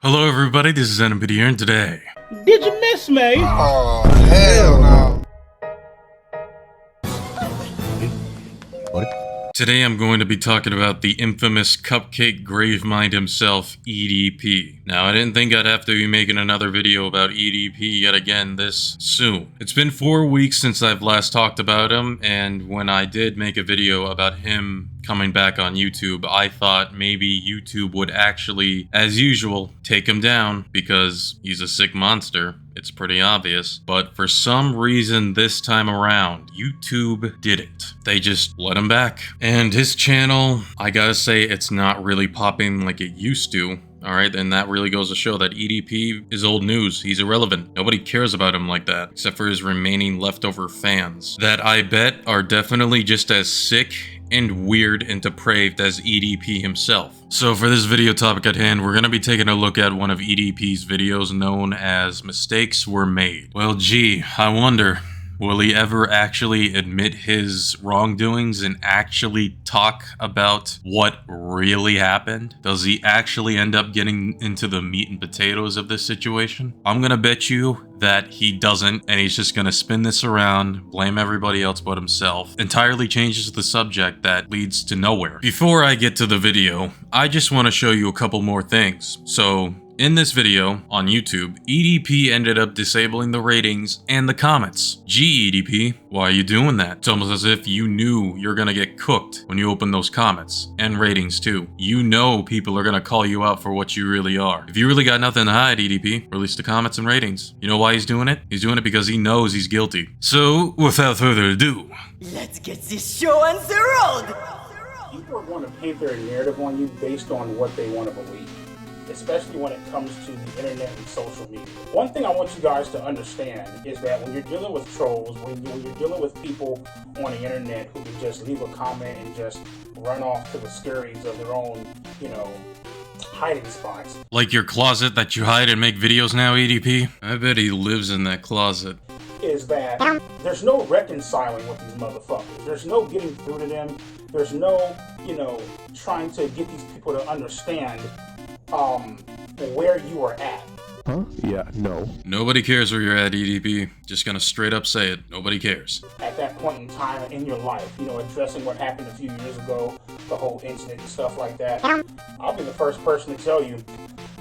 Hello everybody, this is N.M.P.D here, and today... Did you miss me? Oh, hell no. Today I'm going to be talking about the infamous cupcake gravemind himself, EDP. Now, I didn't think I'd have to be making another video about EDP yet again this soon. It's been 4 weeks since I've last talked about him, and when I did make a video about him coming back on YouTube, I thought maybe YouTube would actually, as usual, take him down because he's a sick monster. It's pretty obvious. But for some reason this time around, YouTube didn't. They just let him back. And his channel, I gotta say, it's not really popping like it used to. Alright, and that really goes to show that EDP is old news. He's irrelevant. Nobody cares about him like that, except for his remaining leftover fans. That I bet are definitely just as sick and weird and depraved as EDP himself. So for this video topic at hand, we're gonna be taking a look at one of EDP's videos known as Mistakes Were Made. Well, gee, I wonder, will he ever actually admit his wrongdoings and actually talk about what really happened? Does he actually end up getting into the meat and potatoes of this situation? I'm gonna bet you that he doesn't, and he's just gonna spin this around, blame everybody else but himself, entirely changes the subject that leads to nowhere. Before I get to the video, I just want to show you a couple more things. So, in this video on YouTube, EDP ended up disabling the ratings and the comments. Gee, EDP, why are you doing that? It's almost as if you knew you're gonna get cooked when you open those comments. And ratings too. You know people are gonna call you out for what you really are. If you really got nothing to hide, EDP, release the comments and ratings. You know why he's doing it? He's doing it because he knows he's guilty. So, without further ado, let's get this show on the road! People are going to paint their narrative on you based on what they want to believe, especially when it comes to the internet and social media. One thing I want you guys to understand is that when you're dealing with trolls, when you're dealing with people on the internet who can just leave a comment and just run off to the scurries of their own, hiding spots. like your closet that you hide and make videos now, EDP? I bet he lives in that closet. Is that there's no reconciling with these motherfuckers. There's no getting through to them. There's no, trying to get these people to understand where you are at. Huh? Yeah, no. Nobody cares where you're at, EDP. Just gonna straight up say it. Nobody cares. At that point in time in your life, addressing what happened a few years ago, the whole incident and stuff like that. I'll be the first person to tell you,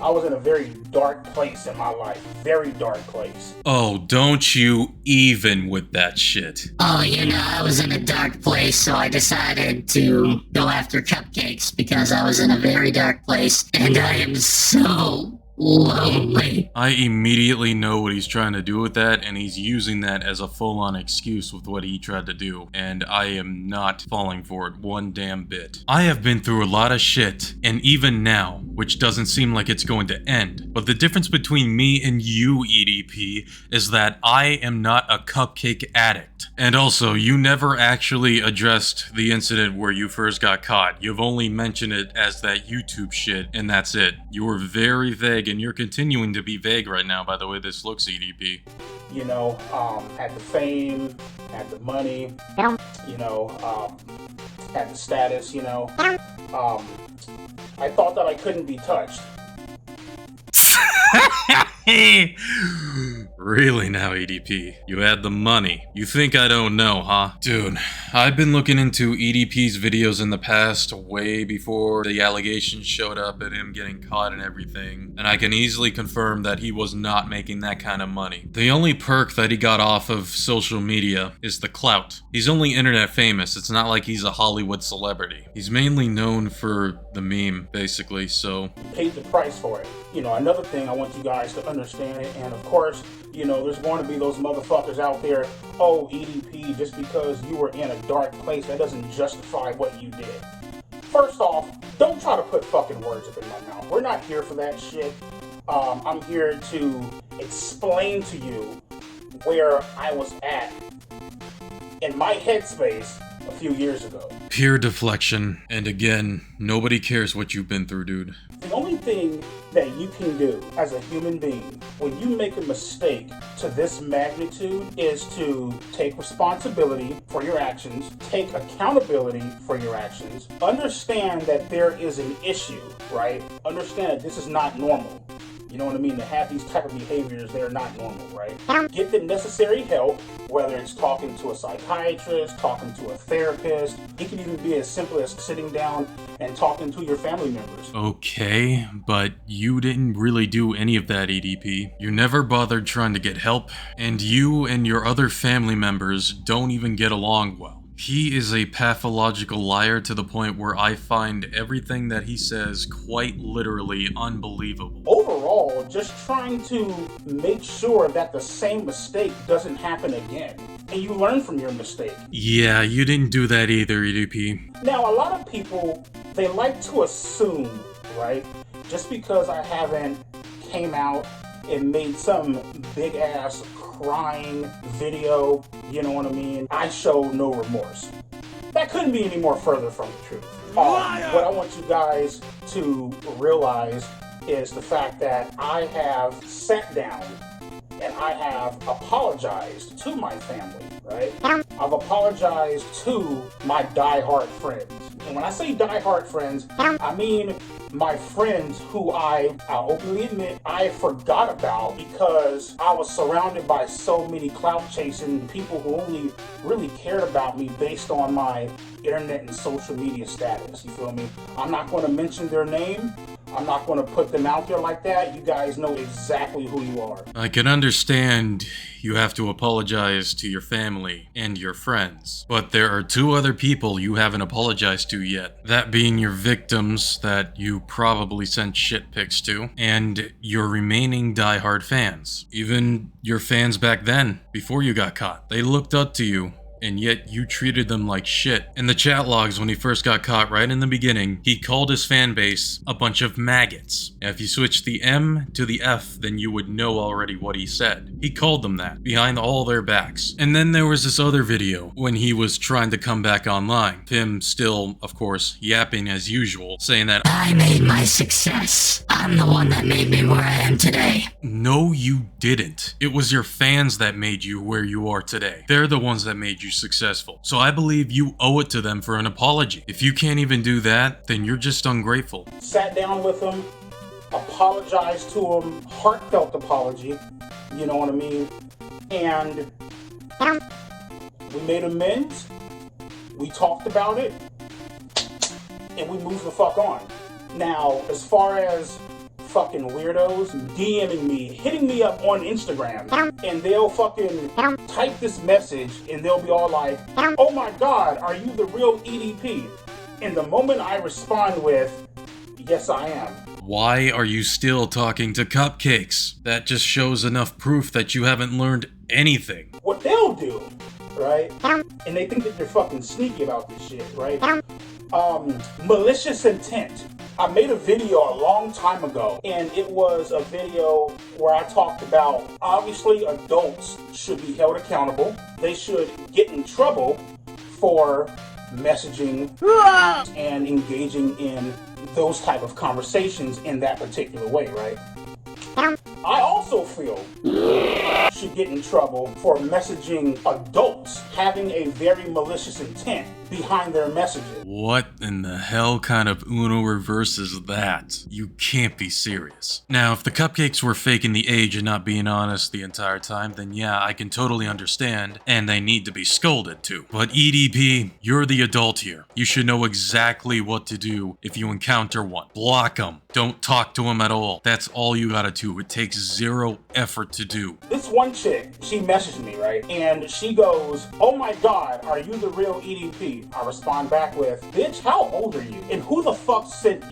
I was in a very dark place in my life. Very dark place. Oh, don't you even with that shit. Oh, I was in a dark place, so I decided to go after cupcakes because I was in a very dark place, and I am so lonely. I immediately know what he's trying to do with that, and he's using that as a full-on excuse with what he tried to do, and I am not falling for it one damn bit. I have been through a lot of shit, and even now, which doesn't seem like it's going to end, but the difference between me and you, EDP, is that I am not a cupcake addict. And also, you never actually addressed the incident where you first got caught. You've only mentioned it as that YouTube shit, and that's it. You were very vague, and you're continuing to be vague right now by the way this looks, EDP. Had the fame, had the money, had the status, I thought that I couldn't be touched. Really now, EDP? You had the money. You think I don't know, huh? Dude, I've been looking into EDP's videos in the past way before the allegations showed up and him getting caught and everything, and I can easily confirm that he was not making that kind of money. The only perk that he got off of social media is the clout. He's only internet famous. It's not like he's a Hollywood celebrity. He's mainly known for the meme, basically, so... Paid the price for it. Another thing I want you guys to understand, and of course, there's going to be those motherfuckers out there, oh, EDP, just because you were in a dark place, that doesn't justify what you did. First off, don't try to put fucking words up in my mouth. We're not here for that shit. I'm here to explain to you where I was at in my headspace a few years ago. Pure deflection, and again, nobody cares what you've been through, dude. The only thing that you can do as a human being when you make a mistake to this magnitude is to take responsibility for your actions, take accountability for your actions, understand that there is an issue, right? Understand that this is not normal. you know what I mean, to have these type of behaviors, they're not normal, right? Get the necessary help, whether it's talking to a psychiatrist, talking to a therapist. It can even be as simple as sitting down and talking to your family members. Okay, but you didn't really do any of that, EDP. You never bothered trying to get help, and you and your other family members don't even get along well. He is a pathological liar to the point where I find everything that he says quite literally unbelievable. Overall, just trying to make sure that the same mistake doesn't happen again, and you learn from your mistake. Yeah, you didn't do that either, EDP. Now, a lot of people, they like to assume, right, just because I haven't came out and made some big ass crying video, you know what I mean, I show no remorse. That couldn't be any more further from the truth. What I want you guys to realize is the fact that I have sat down and I have apologized to my family, right? I've apologized to my diehard friends. And when I say diehard friends, I mean my friends who I'll openly admit I forgot about because I was surrounded by so many clout chasing people who only really cared about me based on my internet and social media status. You feel me? I'm not going to mention their name. I'm not going to put them out there like that. You guys know exactly who you are. I can understand you have to apologize to your family and your friends, but there are two other people you haven't apologized to yet. That being your victims that you probably sent shit pics to, and your remaining diehard fans. Even your fans back then, before you got caught. They looked up to you, and yet you treated them like shit. In the chat logs when he first got caught right in the beginning, he called his fan base a bunch of maggots. Now, if you switch the M to the F, then you would know already what he said. He called them that, behind all their backs. And then there was this other video when he was trying to come back online. Him still, of course, yapping as usual, saying that I made my success. I'm the one that made me where I am today. no, you didn't. It was your fans that made you where you are today. They're the ones that made you successful. So I believe you owe it to them for an apology. If you can't even do that, then you're just ungrateful. Sat down with them, apologized to them, heartfelt apology, you know what I mean? And we made amends, we talked about it, and we moved the fuck on. Now, as far as fucking weirdos DMing me, hitting me up on Instagram, and they'll fucking type this message and they'll be all like, oh my god, are you the real EDP? And the moment I respond with, yes I am. Why are you still talking to cupcakes? That just shows enough proof that you haven't learned anything. What they'll do, right? And they think that they're fucking sneaky about this shit, right? Malicious intent. I made a video a long time ago, and it was a video where I talked about, obviously adults should be held accountable. They should get in trouble for messaging and engaging in those type of conversations in that particular way, right? I also feel should get in trouble for messaging adults having a very malicious intent behind their messages. What in the hell kind of Uno reverse is that? You can't be serious. Now, if the cupcakes were faking the age and not being honest the entire time, then yeah, I can totally understand, and they need to be scolded too. But EDP, you're the adult here. You should know exactly what to do if you encounter one. Block them. Don't talk to them at all. That's all you gotta do. It takes zero effort to do. This one chick, she messaged me, right? And she goes, oh my god, are you the real EDP? I respond back with, bitch, how old are you? And who the fuck sent you?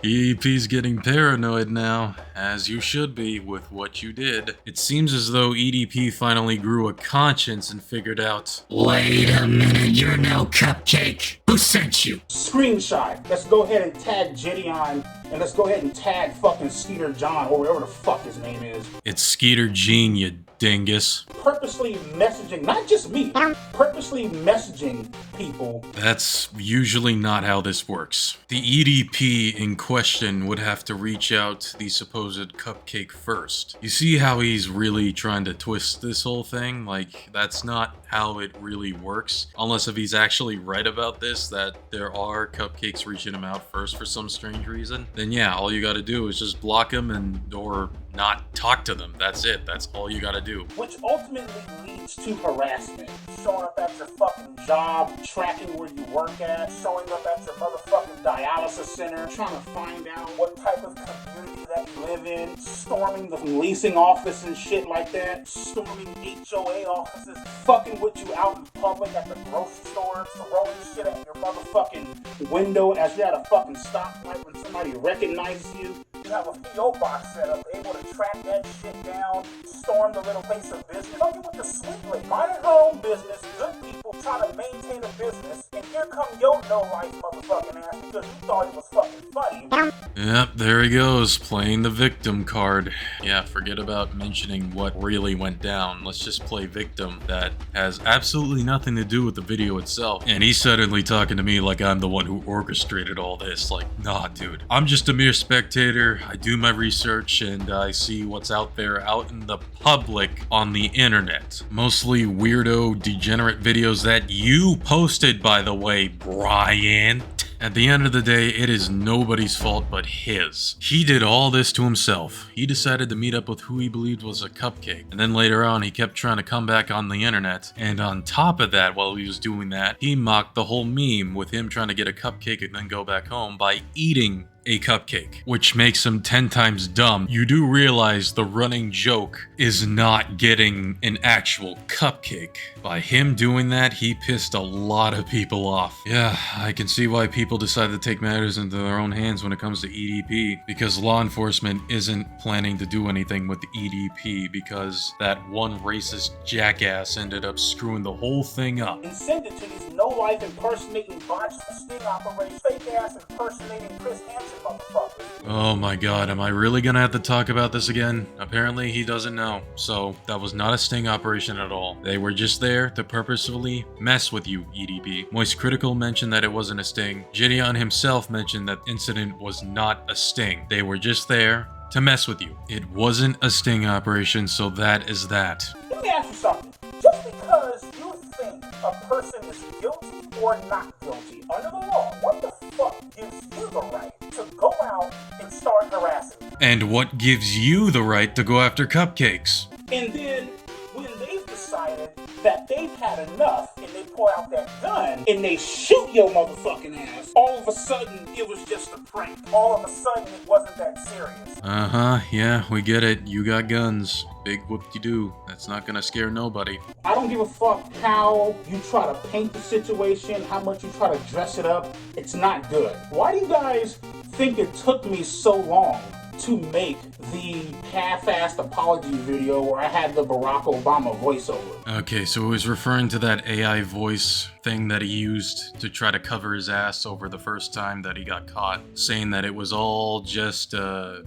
EDP's getting paranoid now, as you should be with what you did. It seems as though EDP finally grew a conscience and figured out, Wait a minute, you're no cupcake. Who sent you? Screenshot. Let's go ahead and tag Gideon, and let's go ahead and tag fucking Skeeter John, or whatever the fuck his name is. it's Skeeter Gene, you dingus. Purposely messaging, not just me, purposely messaging people. That's usually not how this works. The EDP in question would have to reach out to the supposed cupcake first. You see how he's really trying to twist this whole thing? Like, that's not how it really works. Unless if he's actually right about this, that there are cupcakes reaching him out first for some strange reason, then yeah, all you gotta do is just block him or not talk to them. That's it. That's all you gotta do. Which ultimately leads to harassment. Showing up at your fucking job, tracking where you work at, showing up at your motherfucking dialysis center, trying to find out what type of community that you live in, storming the leasing office and shit like that, storming HOA offices, fucking with you out in public at the grocery store, throwing shit at your motherfucking window as you're at a fucking stoplight when somebody recognizes you. You have a P.O. box set up, able to track that shit down, storm the little place of business. Fucking with the sweet lady, minding her own business, good people trying to maintain a business, and here come your no-life motherfucking ass because you thought it was fucking funny. Yep, there he goes, playing the victim card. Yeah, forget about mentioning what really went down. Let's just play victim. That has absolutely nothing to do with the video itself. And he's suddenly talking to me like I'm the one who orchestrated all this. Like, nah, dude. I'm just a mere spectator. I do my research and I see what's out there out in the public on the internet. Mostly weirdo, degenerate videos that you posted, by the way, Brian. At the end of the day, it is nobody's fault but his. He did all this to himself. He decided to meet up with who he believed was a cupcake. And then later on, he kept trying to come back on the internet. And on top of that, while he was doing that, he mocked the whole meme with him trying to get a cupcake and then go back home by eating a cupcake, which makes him 10 times dumb. You do realize the running joke is not getting an actual cupcake. By him doing that, he pissed a lot of people off. Yeah, I can see why people decide to take matters into their own hands when it comes to EDP, because law enforcement isn't planning to do anything with the EDP because that one racist jackass ended up screwing the whole thing up. And send it to these no-life impersonating botched sting operation, fake-ass impersonating Chris Hansen motherfuckers. Oh my god, am I really gonna have to talk about this again? Apparently he doesn't know. So that was not a sting operation at all. They were just there to purposefully mess with you, EDP. Moist Critical mentioned that it wasn't a sting. Gideon himself mentioned that incident was not a sting. They were just there to mess with you. It wasn't a sting operation, so that is that. Let me ask you something. Just because you think a person is guilty or not guilty under the law, what the fuck gives you the right to go out and start harassing? And what gives you the right to go after cupcakes? And then when they've decided that they've had enough and they pull out that gun and they shoot your motherfucking ass, all of a sudden it was just a prank. All of a sudden it wasn't that serious. Uh-huh, yeah, we get it. You got guns. Big whoop-de-doo. That's not gonna scare nobody. I don't give a fuck how you try to paint the situation, how much you try to dress it up. It's not good. Why do you guys think it took me so long to make the half-assed apology video where I had the Barack Obama voiceover? Okay, so he was referring to that AI voice thing that he used to try to cover his ass over the first time that he got caught, saying that it was all just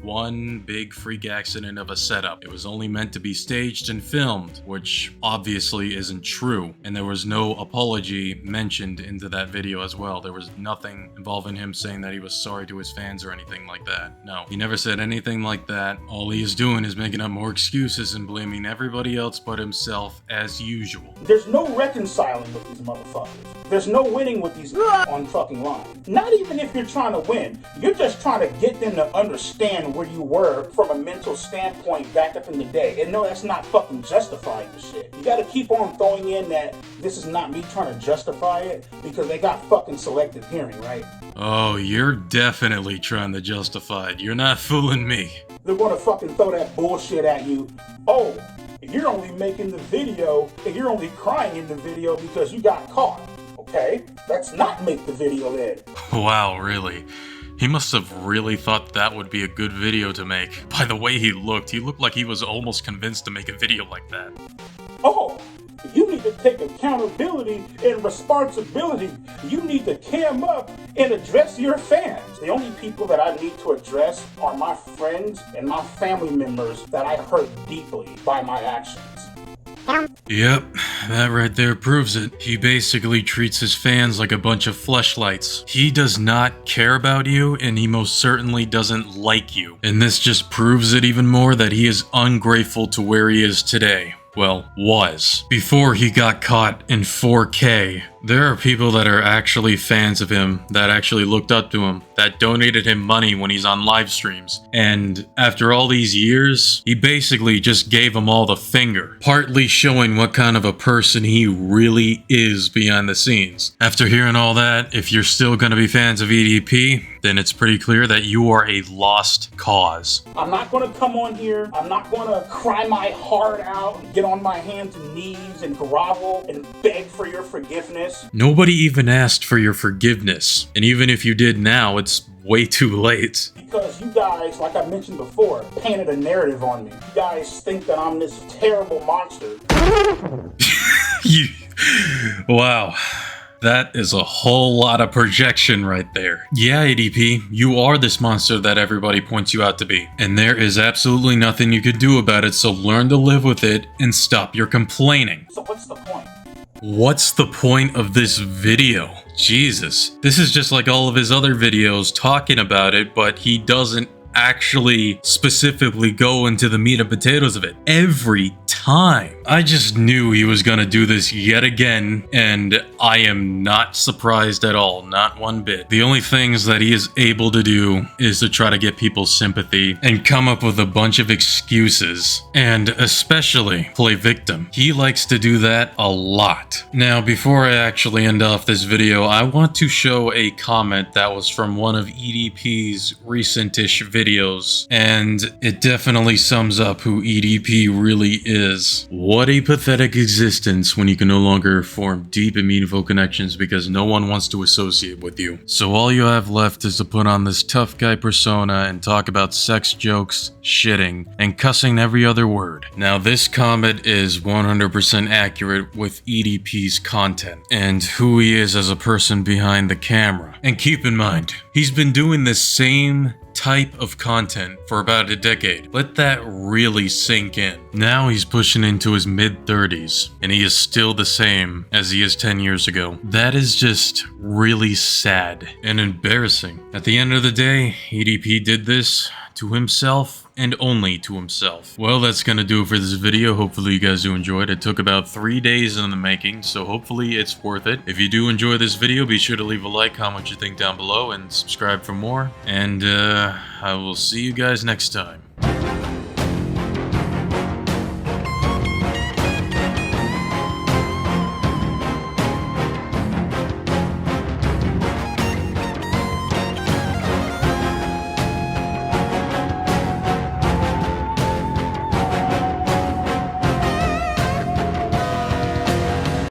one big freak accident of a setup. It was only meant to be staged and filmed, which obviously isn't true. And there was no apology mentioned into that video as well. There was nothing involving him saying that he was sorry to his fans or anything like that. No, he never said anything like that. All he is doing is making up more excuses and blaming everybody else but himself as usual. There's no reconciling with these motherfuckers. There's no winning with these on fucking line. Not even if you're trying to win. You're just trying to get them to understand where you were from a mental standpoint back up in the day. And no, that's not fucking justifying the shit. You gotta keep on throwing in that this is not me trying to justify it because they got fucking selective hearing, right? Oh, you're definitely trying to justify it. You're not fooling me. They're gonna fucking throw that bullshit at you. Oh, you're only making the video and you're only crying in the video because you got caught. Okay? Let's not make the video then. Wow, really? He must have really thought that would be a good video to make. By the way he looked like he was almost convinced to make a video like that. Oh, you need to take accountability and responsibility. You need to cam up and address your fans. The only people that I need to address are my friends and my family members that I hurt deeply by my actions. Yep, that right there proves it. He basically treats his fans like a bunch of fleshlights. He does not care about you, and he most certainly doesn't like you. And this just proves it even more that he is ungrateful to where he is today. Well, was. Before he got caught in 4K. There are people that are actually fans of him, that actually looked up to him, that donated him money when he's on live streams. And after all these years, he basically just gave them all the finger, partly showing what kind of a person he really is behind the scenes. After hearing all that, if you're still gonna be fans of EDP, then it's pretty clear that you are a lost cause. I'm not gonna come on here. I'm not gonna cry my heart out and get on my hands and knees and grovel and beg for your forgiveness. Nobody even asked for your forgiveness. And even if you did now, it's way too late. Because you guys, like I mentioned before, painted a narrative on me. You guys think that I'm this terrible monster. Wow. That is a whole lot of projection right there. Yeah, EDP, you are this monster that everybody points you out to be. And there is absolutely nothing you could do about it, so learn to live with it and stop your complaining. So what's the point? What's the point of this video? Jesus. This is just like all of his other videos talking about it, but he doesn't actually specifically go into the meat and potatoes of it every time. I just knew he was gonna do this yet again, and I am not surprised at all, not one bit. The only things that he is able to do is to try to get people's sympathy and come up with a bunch of excuses, and especially play victim. He likes to do that a lot. Now, before I actually end off this video, I want to show a comment that was from one of EDP's recent-ish videos, and it definitely sums up who EDP really is. What a pathetic existence when you can no longer form deep and meaningful connections because no one wants to associate with you. So all you have left is to put on this tough guy persona and talk about sex jokes, shitting, and cussing every other word. Now this comment is 100% accurate with EDP's content and who he is as a person behind the camera. And keep in mind, he's been doing this same type of content for about a decade. Let that really sink in. Now he's pushing into his mid-30s, and he is still the same as he is 10 years ago. That is just really sad and embarrassing. At the end of the day, EDP did this to himself and only to himself. Well, that's gonna do it for this video. Hopefully you guys do enjoy it. It took about 3 days in the making, so hopefully it's worth it. If you do enjoy this video, be sure to leave a like, comment what you think down below, and subscribe for more. And I will see you guys next time.